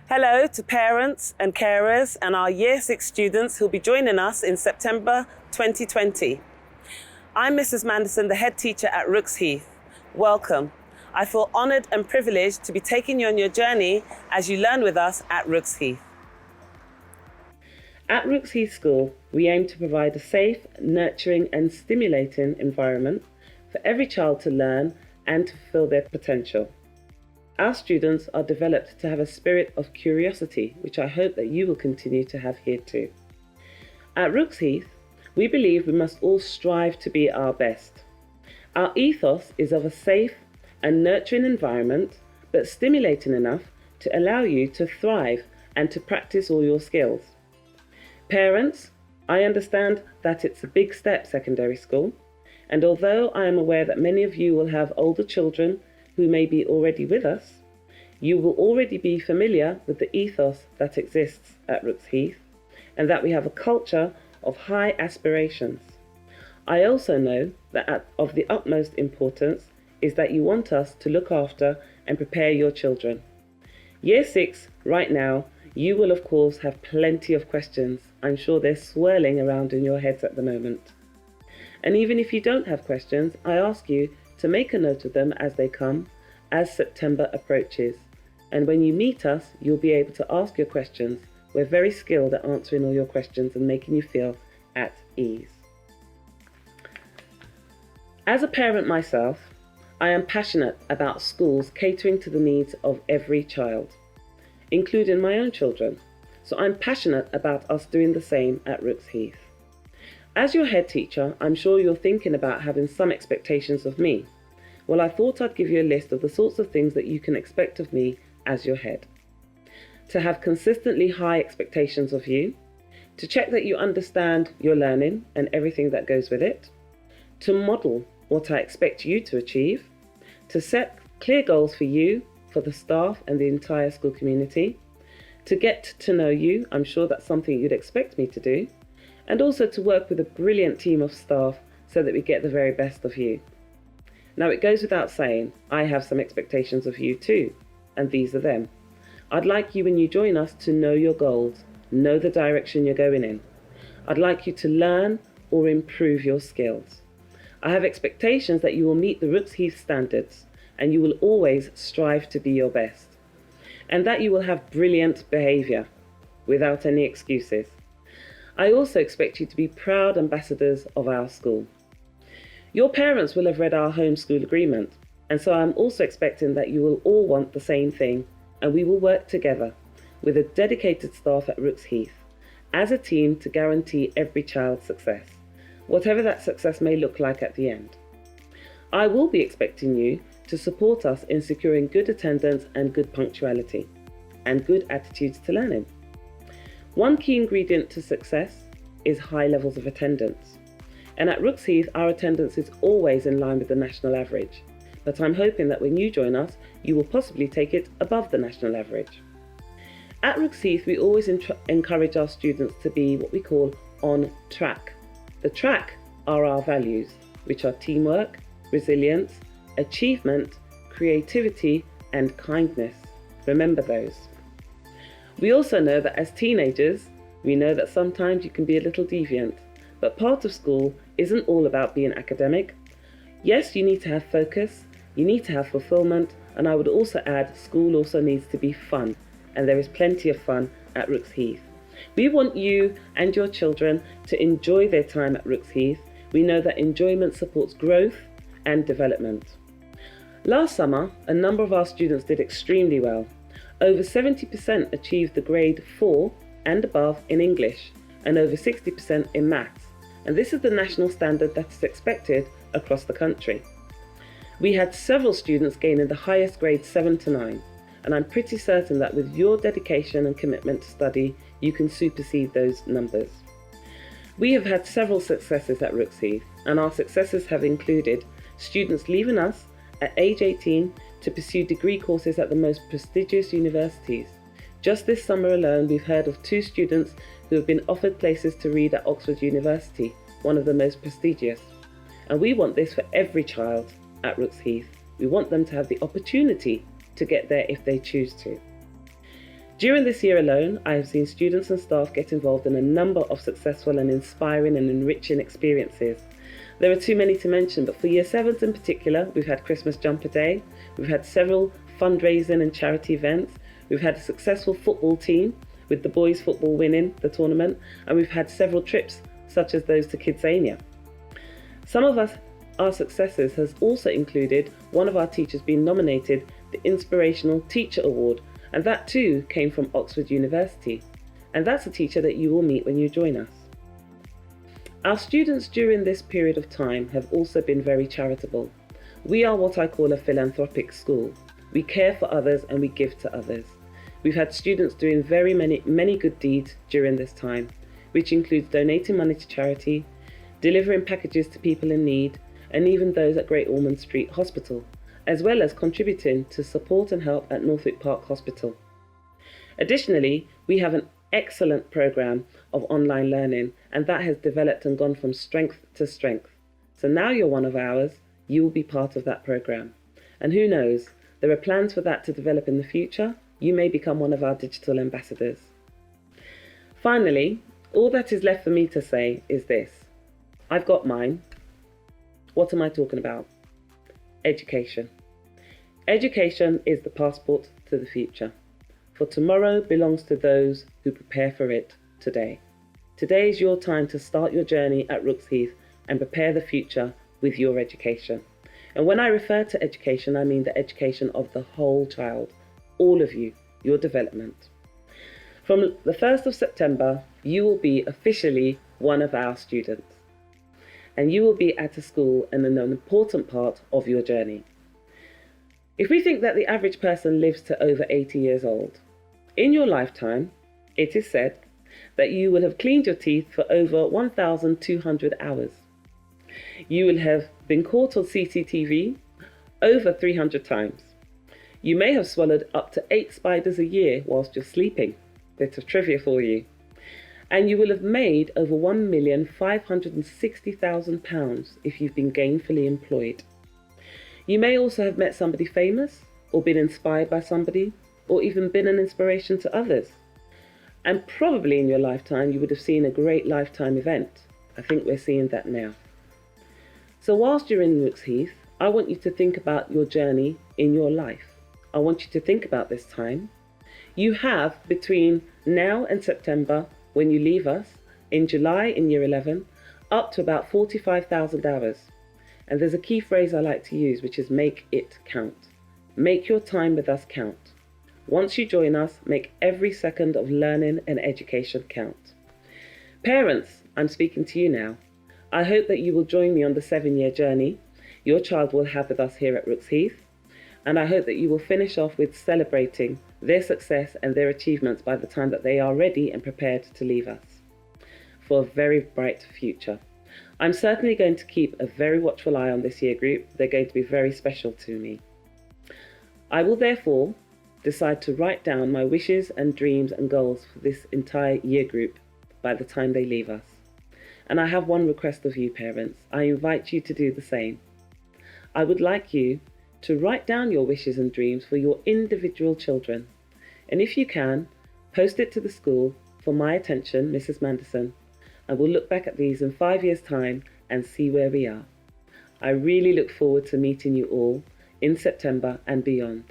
Hello to parents and carers and our Year 6 students who'll be joining us in September 2020. I'm Mrs. Manderson, the head teacher at Rooks Heath. Welcome. I feel honoured and privileged to be taking you on your journey as you learn with us at Rooks Heath. At Rooks Heath School, we aim to provide a safe, nurturing and stimulating environment for every child to learn and to fulfil their potential. Our students are developed to have a spirit of curiosity, which I hope that you will continue to have here too. At Rooks Heath, we believe we must all strive to be our best. Our ethos is of a safe and nurturing environment, but stimulating enough to allow you to thrive and to practice all your skills. Parents, I understand that it's a big step, secondary school, and although I am aware that many of you will have older children who may be already with us, you will already be familiar with the ethos that exists at Rooks Heath and that we have a culture of high aspirations. I also know that of the utmost importance is that you want us to look after and prepare your children. Year 6, right now, you will of course have plenty of questions. I'm sure they're swirling around in your heads at the moment. And even if you don't have questions, I ask you to make a note of them as they come, as September approaches. And when you meet us, you'll be able to ask your questions. We're very skilled at answering all your questions and making you feel at ease. As a parent myself, I am passionate about schools catering to the needs of every child, including my own children. So I'm passionate about us doing the same at Rooks Heath. As your head teacher, I'm sure you're thinking about having some expectations of me. Well, I thought I'd give you a list of the sorts of things that you can expect of me as your head. To have consistently high expectations of you, to check that you understand your learning and everything that goes with it, to model what I expect you to achieve, to set clear goals for you, for the staff and the entire school community, to get to know you, I'm sure that's something you'd expect me to do, and also to work with a brilliant team of staff so that we get the very best of you. Now, it goes without saying, I have some expectations of you too, and these are them. I'd like you, when you join us, to know your goals, know the direction you're going in. I'd like you to learn or improve your skills. I have expectations that you will meet the Rooks Heath standards and you will always strive to be your best, and that you will have brilliant behaviour without any excuses. I also expect you to be proud ambassadors of our school. Your parents will have read our homeschool agreement, and so I'm also expecting that you will all want the same thing, and we will work together with a dedicated staff at Rooks Heath as a team to guarantee every child's success, whatever that success may look like at the end. I will be expecting you to support us in securing good attendance and good punctuality, and good attitudes to learning. One key ingredient to success is high levels of attendance. And at Rooks Heath, our attendance is always in line with the national average. But I'm hoping that when you join us, you will possibly take it above the national average. At Rooks Heath, we always encourage our students to be what we call on track. The track are our values, which are teamwork, resilience, achievement, creativity, and kindness. Remember those. We also know that as teenagers, we know that sometimes you can be a little deviant, but part of school isn't all about being academic. Yes, you need to have focus, you need to have fulfillment, and I would also add school also needs to be fun, and there is plenty of fun at Rooks Heath. We want you and your children to enjoy their time at Rooks Heath. We know that enjoyment supports growth and development. Last summer, a number of our students did extremely well. Over 70% achieved the grade 4 and above in English, and over 60% in maths. And this is the national standard that is expected across the country. We had several students gaining the highest grades 7 to 9, and I'm pretty certain that with your dedication and commitment to study, you can supersede those numbers. We have had several successes at Rooks Heath, and our successes have included students leaving us at age 18 to pursue degree courses at the most prestigious universities. Just this summer alone, we've heard of 2 students who have been offered places to read at Oxford University, one of the most prestigious. And we want this for every child at Rooks Heath. We want them to have the opportunity to get there if they choose to. During this year alone, I have seen students and staff get involved in a number of successful and inspiring and enriching experiences. There are too many to mention, but for Year 7s in particular, we've had Christmas Jumper Day, we've had several fundraising and charity events, we've had a successful football team, with the boys football winning the tournament, and we've had several trips such as those to Kidsania. Some of our successes has also included one of our teachers being nominated the Inspirational Teacher Award, and that too came from Oxford University, and that's a teacher that you will meet when you join us. Our students during this period of time have also been very charitable. We are what I call a philanthropic school. We care for others and we give to others. We've had students doing very many good deeds during this time, which includes donating money to charity, delivering packages to people in need, and even those at Great Ormond Street Hospital, as well as contributing to support and help at Northwick Park Hospital. Additionally, we have an excellent programme of online learning, and that has developed and gone from strength to strength. So now you're one of ours, you will be part of that programme. And who knows, there are plans for that to develop in the future. You may become one of our digital ambassadors. Finally, all that is left for me to say is this. I've got mine. What am I talking about? Education. Education is the passport to the future. For tomorrow belongs to those who prepare for it today. Today is your time to start your journey at Rooks Heath and prepare the future with your education. And when I refer to education, I mean the education of the whole child, all of you, your development. From the 1st of September, you will be officially one of our students. And you will be at a school and an important part of your journey. If we think that the average person lives to over 80 years old, in your lifetime, it is said that you will have cleaned your teeth for over 1,200 hours. You will have been caught on CCTV over 300 times. You may have swallowed up to 8 spiders a year whilst you're sleeping. Bit of trivia for you. And you will have made over £1,560,000 if you've been gainfully employed. You may also have met somebody famous, or been inspired by somebody, or even been an inspiration to others. And probably in your lifetime, you would have seen a great lifetime event. I think we're seeing that now. So whilst you're in Rooks Heath, I want you to think about your journey in your life. I want you to think about this time. You have between now and September, when you leave us, in July in Year 11, up to about 45,000 hours. And there's a key phrase I like to use, which is make it count. Make your time with us count. Once you join us, make every second of learning and education count. Parents, I'm speaking to you now. I hope that you will join me on the 7-year journey your child will have with us here at Rooks Heath. And I hope that you will finish off with celebrating their success and their achievements by the time that they are ready and prepared to leave us for a very bright future. I'm certainly going to keep a very watchful eye on this year group. They're going to be very special to me. I will therefore decide to write down my wishes and dreams and goals for this entire year group by the time they leave us. And I have one request of you parents. I invite you to do the same. I would like you to write down your wishes and dreams for your individual children. And if you can, post it to the school for my attention, Mrs. Manderson, and we'll look back at these in 5 years' time and see where we are. I really look forward to meeting you all in September and beyond.